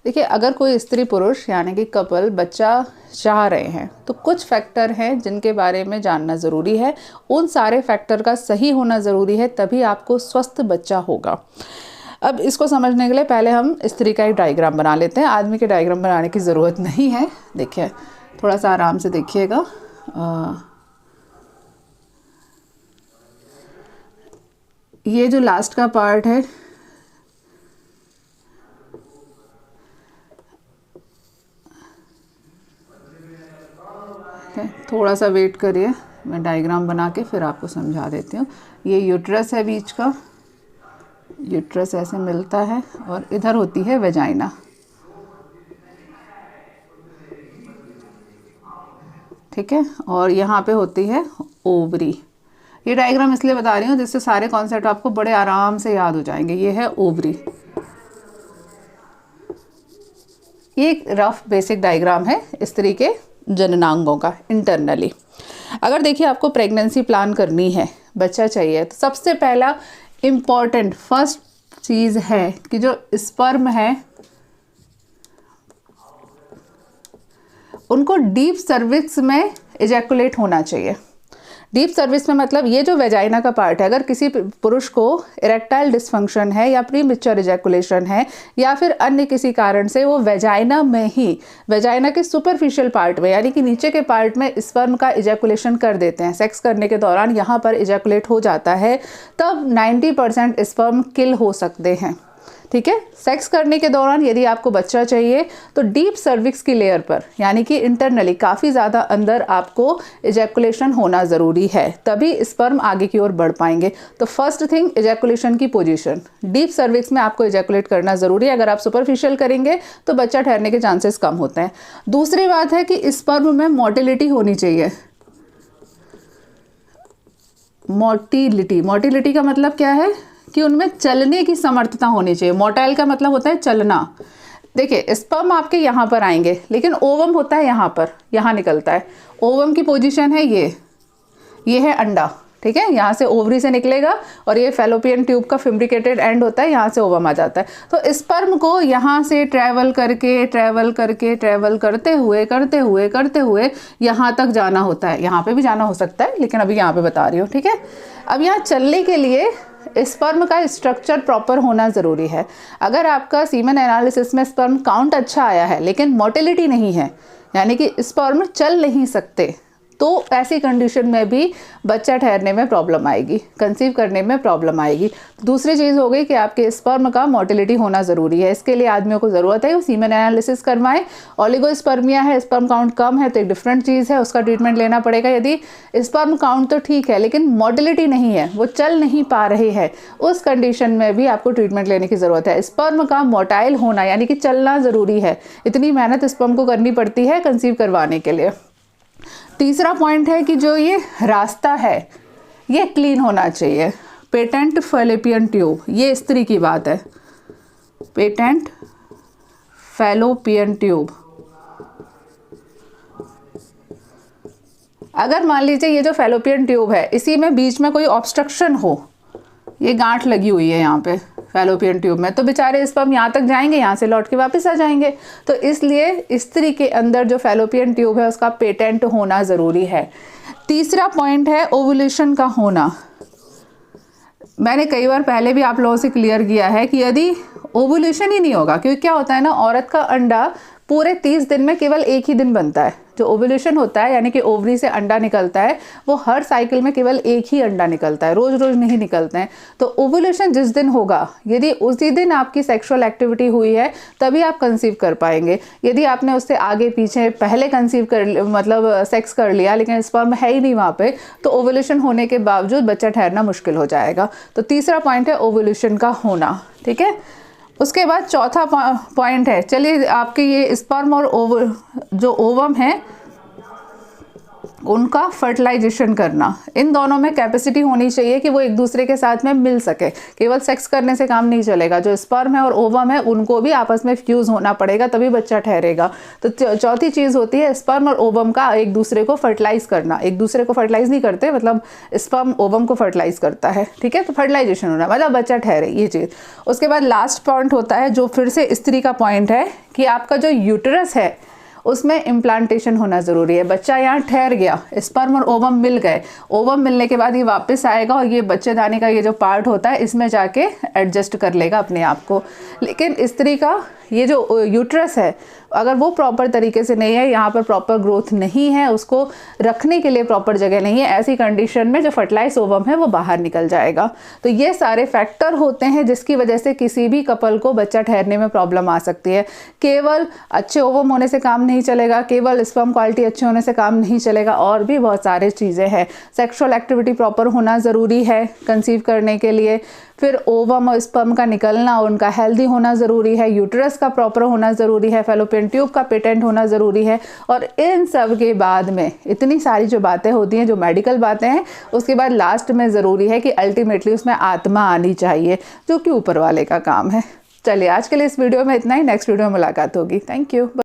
देखिए, अगर कोई स्त्री पुरुष यानी कि कपल बच्चा चाह रहे हैं तो कुछ फैक्टर हैं जिनके बारे में जानना ज़रूरी है। उन सारे फैक्टर का सही होना ज़रूरी है, तभी आपको स्वस्थ बच्चा होगा। अब इसको समझने के लिए पहले हम स्त्री का एक डायग्राम बना लेते हैं। आदमी के डायग्राम बनाने की ज़रूरत नहीं है। देखिए, थोड़ा सा आराम से देखिएगा। ये जो लास्ट का पार्ट है, थोड़ा सा वेट करिए, मैं डायग्राम बना के फिर आपको समझा देती हूँ। ये यूट्रस है बीच का, यूट्रस ऐसे मिलता है और इधर होती है वेजाइना। ठीक है, और यहाँ पे होती है ओवरी। ये डायग्राम इसलिए बता रही हूँ जिससे सारे कॉन्सेप्ट आपको बड़े आराम से याद हो जाएंगे। ये है ओवरी। ये एक रफ बेसिक डायग्राम है स्त्री के जननांगों का इंटरनली। अगर देखिए आपको प्रेगनेंसी प्लान करनी है, बच्चा चाहिए, तो सबसे पहला इम्पॉर्टेंट फर्स्ट चीज़ है कि जो स्पर्म है उनको डीप सर्विक्स में इजैकुलेट होना चाहिए। डीप सर्विस में मतलब ये जो वेजाइना का पार्ट है, अगर किसी पुरुष को इरेक्टाइल डिस्फंक्शन है या प्रीमेच्योर इजैकुलेशन है या फिर अन्य किसी कारण से वो वेजाइना में ही, वेजाइना के सुपरफिशियल पार्ट में यानी कि नीचे के पार्ट में स्पर्म का इजैकुलेशन कर देते हैं, सेक्स करने के दौरान यहाँ पर इजैकुलेट हो जाता है, तब 90% स्पर्म किल हो सकते हैं। ठीक है, सेक्स करने के दौरान यदि आपको बच्चा चाहिए तो डीप सर्विक्स की लेयर पर यानी कि इंटरनली काफ़ी ज़्यादा अंदर आपको इजैकुलेशन होना ज़रूरी है, तभी स्पर्म आगे की ओर बढ़ पाएंगे। तो फर्स्ट थिंग, इजैकुलेशन की पोजीशन, डीप सर्विक्स में आपको इजैकुलेट करना ज़रूरी है। अगर आप सुपरफिशियल करेंगे तो बच्चा ठहरने के चांसेस कम होते हैं। दूसरी बात है कि स्पर्म में मोटिलिटी होनी चाहिए। मोटिलिटी का मतलब क्या है कि उनमें चलने की समर्थता होनी चाहिए। मोटाइल का मतलब होता है चलना। देखिए, स्पर्म आपके यहाँ पर आएंगे लेकिन ओवम होता है यहाँ पर, यहाँ निकलता है। ओवम की पोजीशन है ये है अंडा। ठीक है, यहाँ से ओवरी से निकलेगा और ये फैलोपियन ट्यूब का फिम्ब्रिकेटेड एंड होता है, यहाँ से ओवम आ जाता है। तो स्पर्म को यहाँ से ट्रैवल करते हुए यहाँ तक जाना होता है। यहाँ पे भी जाना हो सकता है लेकिन अभी यहाँ पे बता रही हूँ। ठीक है, अब यहाँ चलने के लिए स्पर्म का स्ट्रक्चर प्रॉपर होना ज़रूरी है। अगर आपका सीमेन एनालिसिस में स्पर्म काउंट अच्छा आया है लेकिन मोटिलिटी नहीं है यानी कि स्पर्म चल नहीं सकते, तो ऐसी कंडीशन में भी बच्चा ठहरने में प्रॉब्लम आएगी, कंसीव करने में प्रॉब्लम आएगी। दूसरी चीज़ हो गई कि आपके स्पर्म का मोटिलिटी होना ज़रूरी है। इसके लिए आदमियों को ज़रूरत है वो सीमेन एनालिसिस करवाएं। ओलिगोस्पर्मिया है, स्पर्म काउंट कम है, तो एक डिफरेंट चीज़ है, उसका ट्रीटमेंट लेना पड़ेगा। यदि स्पर्म काउंट तो ठीक है लेकिन मोटिलिटी नहीं है, वो चल नहीं पा रहे हैं, उस कंडीशन में भी आपको ट्रीटमेंट लेने की ज़रूरत है। स्पर्म का मोटाइल होना यानी कि चलना ज़रूरी है। इतनी मेहनत स्पर्म को करनी पड़ती है कंसीव करवाने के लिए। तीसरा पॉइंट है कि जो ये रास्ता है ये क्लीन होना चाहिए। पेटेंट फैलोपियन ट्यूब, ये स्त्री की बात है। पेटेंट फैलोपियन ट्यूब, अगर मान लीजिए ये जो फैलोपियन ट्यूब है इसी में बीच में कोई ऑब्स्ट्रक्शन हो, ये गांठ लगी हुई है यहाँ पे फैलोपियन ट्यूब में, तो बेचारे स्पर्म यहाँ तक जाएंगे, यहाँ से लौट के वापस आ जाएंगे। तो इसलिए स्त्री के अंदर जो फैलोपियन ट्यूब है उसका पेटेंट होना ज़रूरी है। तीसरा पॉइंट है ओवुलेशन का होना। मैंने कई बार पहले भी आप लोगों से क्लियर किया है कि यदि ओवुलेशन ही नहीं होगा, क्योंकि क्या होता है ना, औरत का अंडा पूरे 30 दिन में केवल एक ही दिन बनता है। जो ओवुलेशन होता है यानी कि ओवरी से अंडा निकलता है, वो हर साइकिल में केवल एक ही अंडा निकलता है, रोज रोज नहीं निकलते हैं। तो ओवुलेशन जिस दिन होगा, यदि उसी दिन आपकी सेक्सुअल एक्टिविटी हुई है तभी आप कंसीव कर पाएंगे। यदि आपने उससे आगे पीछे पहले कंसीव कर मतलब सेक्स कर लिया लेकिन स्पर्म है ही नहीं वहाँ पे, तो ओवुलेशन होने के बावजूद बच्चा ठहरना मुश्किल हो जाएगा। तो तीसरा पॉइंट है ओवुलेशन का होना। ठीक है, उसके बाद चौथा पॉइंट है, चलिए आपके ये स्पर्म और जो ओवम है उनका फर्टिलाइजेशन करना, इन दोनों में कैपेसिटी होनी चाहिए कि वो एक दूसरे के साथ में मिल सके। केवल सेक्स करने से काम नहीं चलेगा, जो स्पर्म है और ओवम है उनको भी आपस में फ्यूज़ होना पड़ेगा, तभी बच्चा ठहरेगा। तो चौथी चीज़ होती है स्पर्म और ओवम का एक दूसरे को फर्टिलाइज करना। एक दूसरे को फर्टिलाइज नहीं करते, मतलब स्पर्म ओवम को फर्टिलाइज करता है, ठीक है। तो फर्टिलाइजेशन होना मतलब बच्चा ठहरे, ये चीज़। उसके बाद लास्ट पॉइंट होता है जो फिर से स्त्री का पॉइंट है कि आपका जो यूटरस है उसमें इम्प्लांटेशन होना ज़रूरी है। बच्चा यहाँ ठहर गया, स्पर्म और ओवम मिल गए, ओवम मिलने के बाद ये वापस आएगा और ये बच्चेदानी का ये जो पार्ट होता है इसमें जाके एडजस्ट कर लेगा अपने आप को। लेकिन स्त्री का ये जो यूट्रस है अगर वो प्रॉपर तरीके से नहीं है, यहाँ पर प्रॉपर ग्रोथ नहीं है, उसको रखने के लिए प्रॉपर जगह नहीं है, ऐसी कंडीशन में जो फर्टिलाइज ओवम है वो बाहर निकल जाएगा। तो ये सारे फैक्टर होते हैं जिसकी वजह से किसी भी कपल को बच्चा ठहरने में प्रॉब्लम आ सकती है। केवल अच्छे ओवम होने से काम नहीं चलेगा, केवल स्पर्म क्वालिटी अच्छे होने से काम नहीं चलेगा, और भी बहुत सारी चीज़ें हैं। सेक्सुअल एक्टिविटी प्रॉपर होना ज़रूरी है कंसीव करने के लिए, फिर ओवम और स्पर्म का निकलना उनका हेल्दी होना ज़रूरी है, यूट्रस का प्रॉपर होना ज़रूरी है, फैलोपियन ट्यूब का पेटेंट होना ज़रूरी है। और इन सब के बाद में इतनी सारी जो बातें होती हैं, जो मेडिकल बातें हैं, उसके बाद लास्ट में ज़रूरी है कि अल्टीमेटली उसमें आत्मा आनी चाहिए, जो कि ऊपर वाले का काम है। चलिए आज के लिए इस वीडियो में इतना ही, नेक्स्ट वीडियो में मुलाकात होगी। Thank you.